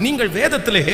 நீங்கள் வேதத்திலே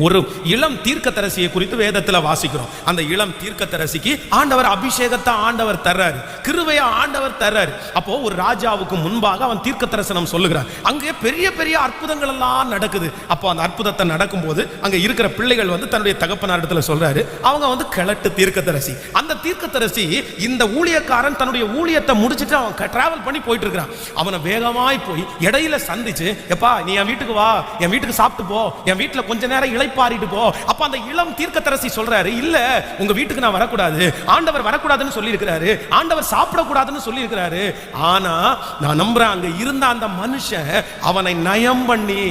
ஒரு இளம் தீர்க்கதரிசியை குறித்து வேதத்துல வாசிக்கிறோம். அந்த இளம் தீர்க்கதரிசிக்கு ஆண்டவர் அபிஷேகத்தை ஆண்டவர் தர்றாரு, கிருபையை ஆண்டவர் தர்றாரு. அப்போ ஒரு ராஜாவுக்கு முன்பாக அவன் தீர்க்க தரிசனம் சொல்லுகிறான். அங்கே பெரிய பெரிய அற்புதங்கள் எல்லாம் நடக்குது. அப்போ அந்த அற்புதத்தை நடக்கும்போது அங்க இருக்கிற பிள்ளைகள் தன்னுடைய தகப்பனாரிடத்துல சொல்றாரு, அவங்க கிழட்டு தீர்க்கதரிசி. அந்த தீர்க்கதரிசி இந்த ஊழியக்காரன் தன்னுடைய ஊழியத்தை முடிச்சுட்டு அவன் டிராவல் பண்ணி போயிட்டு இருக்கிறான். அவனை வேகமாய் போய் இடையில சந்திச்சு, எப்பா நீ என் வீட்டுக்கு வா, என் வீட்டுக்கு சாப்பிட்டு போ, என் வீட்டுல கொஞ்ச நேரம் இளைப்பாறிட்டு போ. அப்ப அந்த இளம் தீர்க்கதரிசி சொல்றாரு, இல்ல உங்க வீட்டுக்கு நான் வரக்கூடாது, ஆண்டவர் வரக்கூடாதுன்னு சொல்லி இருக்கிறாரு, ஆண்டவர் சாப்பிடக்கூடாதுன்னு சொல்லி இருக்கிறாரு. ஆனா நான் நம்புறேன் அங்க இருந்த அந்த மனுஷன் அவனை நயம் பண்ணி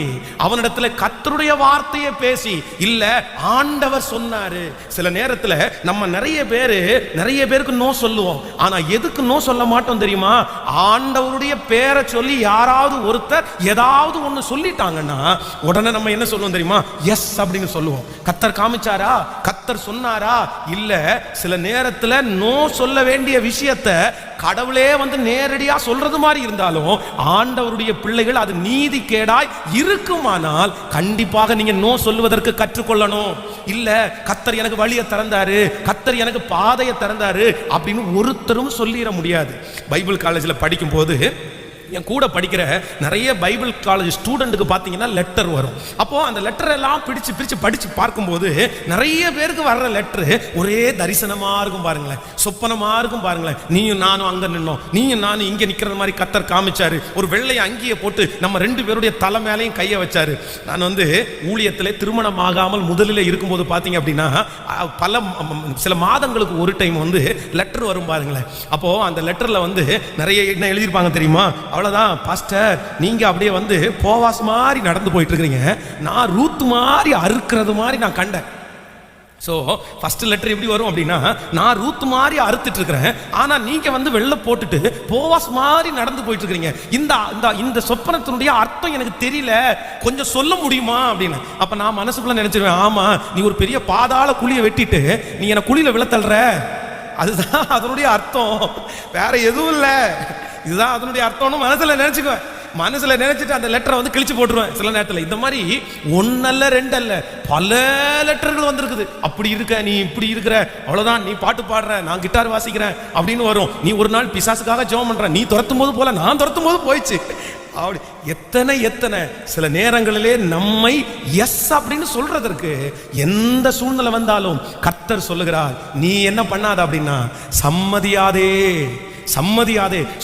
அவனிடத்துல கர்த்தருடைய வார்த்தையை பேசி, இல்ல ஆண்டவர் சொன்னாரு. சில நேரத்துல நம்ம நிறைய பேருக்கு நோ சொல்லுவோம். ஆனா எதுக்கு நோ சொல்ல மாட்டோம் தெரியுமா? ஆண்டவருடைய பேரை சொல்லி யாராவது ஒருத்தர் ஏதாவது ஒண்ணு சொல்லிட்டாங்கன்னா உடனே நம்ம என்ன சொல்லுவோம் தெரியுமா? எஸ் அப்படின்னு சொல்லுவோம். கர்த்தர் காமிச்சாரா, கர்த்தர் சொன்னாரா? இல்ல சில நேரத்துல நோ சொல்ல வேண்டிய விஷயத்தை கடவுளே நேரடியா சொல்றது மாதிரி இருந்தாலும் ஆண்டவருடைய பிள்ளைகள் அது நீதி கேடாய் இருக்குமானால் கண்டிப்பாக நீங்க நோ சொல்லுவதற்கு கற்றுக்கொள்ளணும். இல்ல கர்த்தர் எனக்கு வழியை திறந்தாரு, கர்த்தர் எனக்கு பாதையை திறந்தாரு அப்படின்னு ஒருத்தரும் சொல்லிட முடியாது. பைபிள் காலேஜ்ல படிக்கும் போது என் கூட படிக்கிற நிறைய பைபிள் காலேஜ் ஸ்டூடெண்ட்டுக்கு பார்த்தீங்கன்னா லெட்டர் வரும். அப்போ அந்த லெட்டர் எல்லாம் பிரிச்சு படிச்சு பார்க்கும்போது நிறைய பேருக்கு வர்ற லெட்டர் ஒரே தரிசனமா இருக்கும் பாருங்களேன், சொப்பனமா இருக்கும் பாருங்களேன். நீயும் நானும் அங்க நின்னோம், நீயும் நானும் இங்க நிக்கிற மாதிரி கர்த்தர் காமிச்சாரு, ஒரு வெள்ளை அங்கியை போட்டு நம்ம ரெண்டு பேருடைய தலை மேலையும் கையை வச்சாரு. நான் ஊழியத்திலே திருமணம் ஆகாமல் முதலில் இருக்கும்போது பார்த்தீங்க அப்படின்னா சில மாதங்களுக்கு ஒரு டைம் லெட்டர் வரும் பாருங்களேன். அப்போ அந்த லெட்டர்ல நிறைய என்ன எழுதியிருப்பாங்க தெரியுமா? அவ்வளவுதான் பாஸ்டர், நீங்க அப்படியே போவாஸ் மாதிரி நடந்து போயிட்டு இருக்கீங்க, நான் ரூத் மாதிரி அறுக்கிறது மாதிரி நான் கண்டேன். ஸோ ஃபர்ஸ்ட் லெட்டர் எப்படி வரும் அப்படின்னா, நான் ரூத் மாதிரி அறுத்துட்டு இருக்கிறேன், ஆனா நீங்க வெள்ள போட்டுட்டு போவாஸ் மாதிரி நடந்து போயிட்டு இருக்கிறீங்க. இந்த சொப்பனத்தினுடைய அர்த்தம் எனக்கு தெரியல, கொஞ்சம் சொல்ல முடியுமா அப்படின்னு. அப்ப நான் மனசுக்குள்ள நினைச்சிருவேன், ஆமா நீ ஒரு பெரிய பாதாள குழியை வெட்டிட்டு நீ என்ன குழியில விழத்தல்ற, அதுதான் அதனுடைய அர்த்தம், வேற எதுவும் இல்லை, இதுதான் அதனுடைய அர்த்தம்னு மனசுல நினைச்சுக்குவேன். மனசுல நினைச்சிட்டு அந்த லெட்டரை கிழிச்சு போட்டுருவேன். சில நேரத்தில் இந்த மாதிரி ஒன்னல்ல ரெண்டல்ல பல லெட்டர்கள் வந்திருக்குது. அப்படி இருக்க, நீ இப்படி இருக்கிற, அவ்வளவுதான், நீ பாட்டு பாடுற, நான் கிட்டார் வாசிக்கிறேன் அப்படின்னு வரும். நீ ஒரு நாள் பிசாசுக்காக ஜெபம் பண்ற, நீ துரத்தும் போது போல நான் துரத்தும் போது போயிடுச்சு. அப்படி எத்தனை சில நேரங்களிலே நம்மை எஸ் அப்படின்னு சொல்றதற்கு எந்த சூழ்நிலை வந்தாலும் கர்த்தர் சொல்லுகிறார், நீ என்ன பண்ணாத அப்படின்னா சம்மதியாதே.